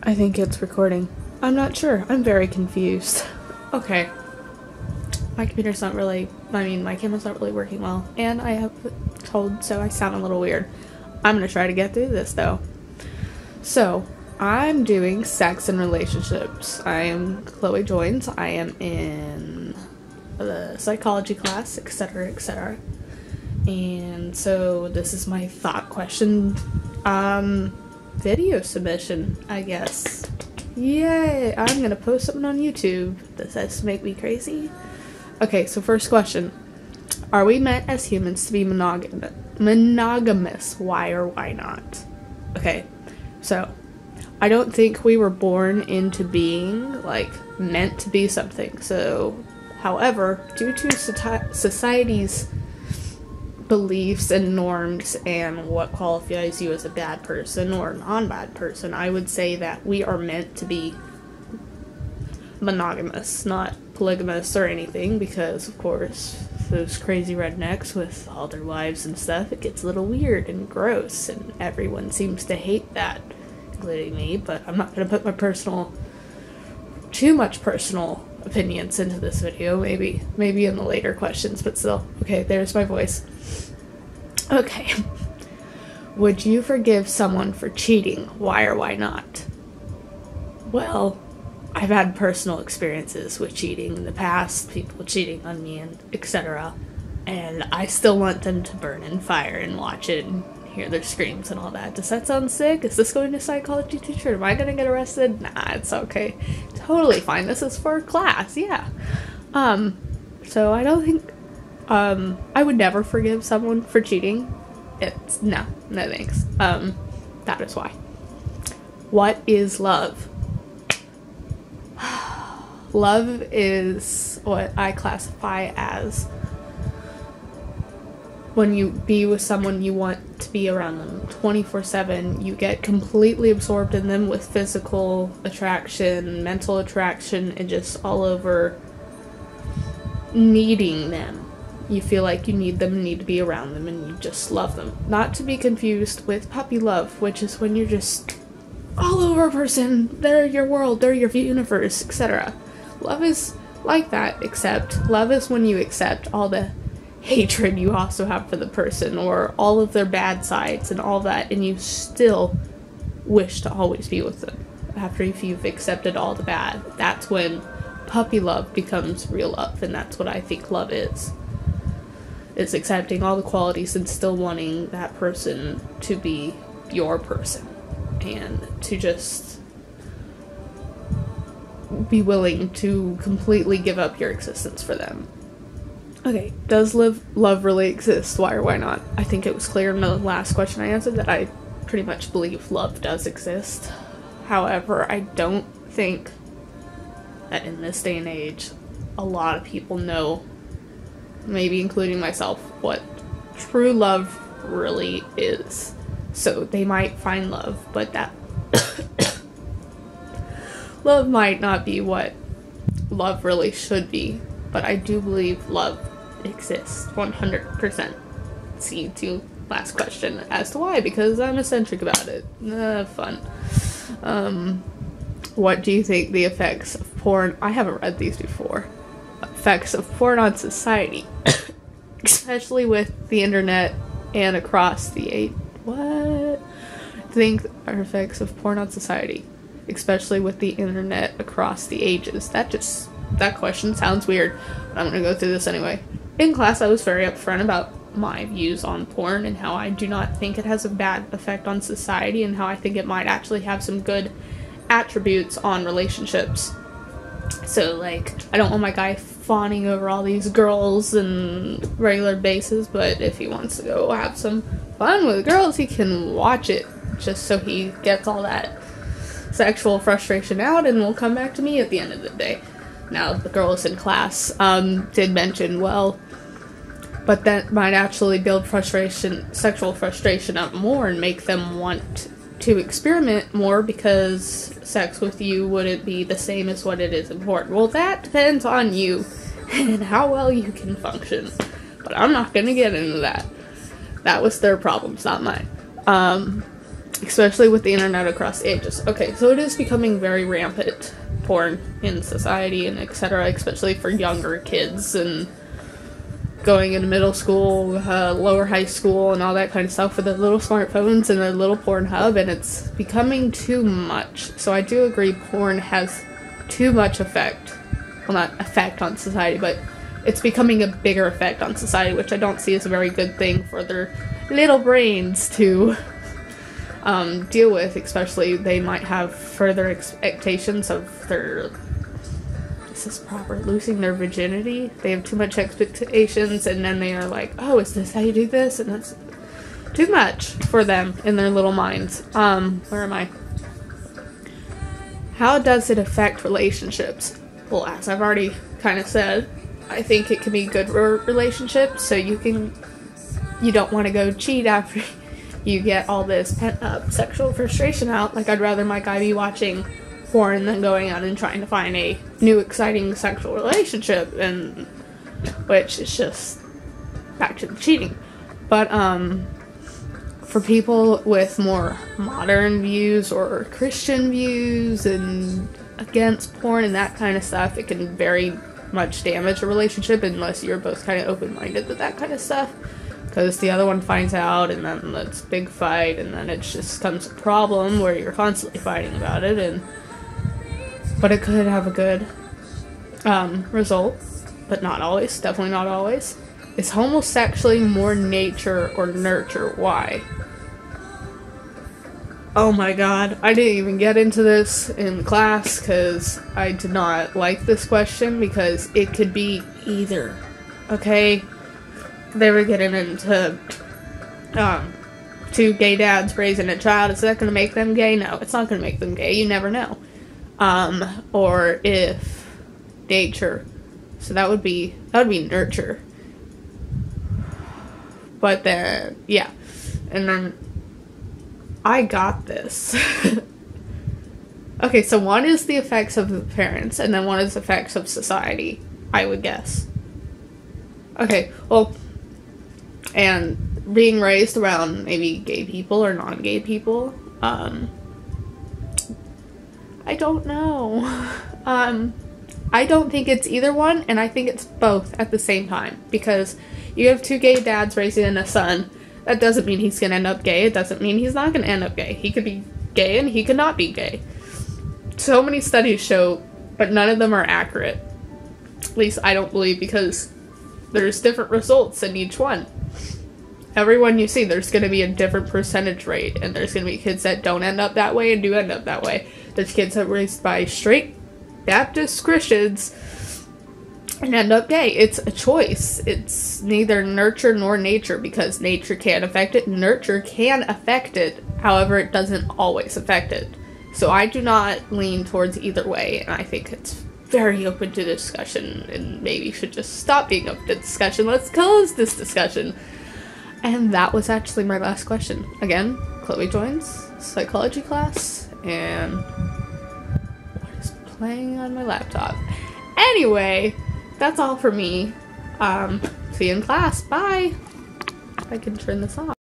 I think it's recording. I'm not sure. I'm very confused. Okay. My computer's not really, my camera's not really working well, and I have told, so I sound a little weird. I'm gonna try to get through this though. So, I'm doing sex and relationships. I am Chloe Joins. I am in the psychology class, etc., etc. And so this is my thought question video submission, I guess. Yay! I'm gonna post something on YouTube. Does this make me crazy? Okay, so first question. Are we meant as humans to be monogamous? Why or why not? Okay, so I don't think we were born into being, like, meant to be something. So, however, due to society's beliefs and norms and what qualifies you as a bad person or a non-bad person, I would say that we are meant to be monogamous, not polygamous or anything, because of course those crazy rednecks with all their wives and stuff, it gets a little weird and gross, and everyone seems to hate that, including me. But I'm not going to put my too much personal opinions into this video. Maybe in the later questions, but still. Okay, there's my voice. Okay. Would you forgive someone for cheating? Why or why not? Well, I've had personal experiences with cheating in the past, people cheating on me and etc. And I still want them to burn in fire and watch it and hear their screams and all that. Does that sound sick? Is this going to psychology teacher? Am I gonna get arrested? Nah, it's okay. Totally fine. This is for class, yeah. So I don't think, I would never forgive someone for cheating. No thanks. That is why. What is love? Love is what I classify as when you be with someone, you want to be around them 24/7. You get completely absorbed in them with physical attraction, mental attraction, and just all over needing them. You feel like you need them and need to be around them, and you just love them. Not to be confused with puppy love, which is when you're just all over a person. They're your world, they're your universe, etc. Love is like that, except love is when you accept all the hatred you also have for the person, or all of their bad sides and all that, and you still wish to always be with them after you've accepted all the bad. That's when puppy love becomes real love, and that's what I think love is. It's accepting all the qualities and still wanting that person to be your person, and to just be willing to completely give up your existence for them. Okay, does love really exist? Why or why not? I think it was clear in the last question I answered that I pretty much believe love does exist. However, I don't think that in this day and age, a lot of people know, maybe including myself, what true love really is. So they might find love, but that love might not be what love really should be. But I do believe love exists 100%. See to last question as to why, because I'm eccentric about it. Fun. What do you think the effects of porn, I haven't read these before, effects of porn on society, especially with the internet and across the what? Think are effects of porn on society, especially with the internet across the ages. That question sounds weird, but I'm gonna go through this anyway. In class, I was very upfront about my views on porn and how I do not think it has a bad effect on society, and how I think it might actually have some good attributes on relationships. So, like, I don't want my guy fawning over all these girls on regular basis, but if he wants to go have some fun with girls, he can watch it, just so he gets all that sexual frustration out and will come back to me at the end of the day. Now, the girls in class did mention, well, but that might actually build sexual frustration up more and make them want to experiment more, because sex with you wouldn't be the same as what it is in porn. Well, that depends on you and how well you can function, but I'm not going to get into that. That was their problems, not mine. especially with the internet across ages. Okay, so it is becoming very rampant, porn in society and etc., especially for younger kids and going into middle school, lower high school, and all that kind of stuff with their little smartphones and their little porn hub, and it's becoming too much. So I do agree porn has too much effect. Well, not effect on society, but it's becoming a bigger effect on society, which I don't see as a very good thing for their little brains to deal with, especially they might have further expectations of their, is this proper, losing their virginity. They have too much expectations, and then they are like, oh, is this how you do this? And that's too much for them in their little minds. Where am I? How does it affect relationships? Well, as I've already kind of said, I think it can be good for relationships, so you don't want to go cheat after you get all this pent-up sexual frustration out. Like, I'd rather my guy be watching porn than going out and trying to find a new exciting sexual relationship, and which is just back to the cheating. But for people with more modern views or Christian views and against porn and that kind of stuff, it can very much damage a relationship unless you're both kind of open-minded with that kind of stuff, because the other one finds out and then it's a big fight, and then it just becomes a problem where you're constantly fighting about it. But it could have a good result, but not always, definitely not always. Is homosexuality more nature or nurture? Why? Oh my god, I didn't even get into this in class because I did not like this question, because it could be either. Okay? They were getting into two gay dads raising a child. Is that going to make them gay? No, it's not going to make them gay. You never know. Or if nature. So that would be nurture. But then, yeah. And then I got this. Okay, so one is the effects of the parents, and then one is the effects of society, I would guess. Okay, well, and being raised around maybe gay people or non-gay people, I don't know. I don't think it's either one, and I think it's both at the same time, because you have two gay dads raising a son. That doesn't mean he's gonna end up gay. It doesn't mean he's not gonna end up gay. He could be gay and he could not be gay. So many studies show, but none of them are accurate. At least I don't believe, because there's different results in each one. Everyone you see, there's gonna be a different percentage rate, and there's gonna be kids that don't end up that way and do end up that way. There's kids that are raised by straight Baptist Christians and end up gay. It's a choice. It's neither nurture nor nature, because nature can affect it, nurture can affect it, however it doesn't always affect it. So I do not lean towards either way, and I think it's very open to discussion, and maybe should just stop being open to discussion. Let's close this discussion. And that was actually my last question. Again, Chloe joins psychology class, and what is playing on my laptop? Anyway, that's all for me. See you in class. Bye. If I can turn this off.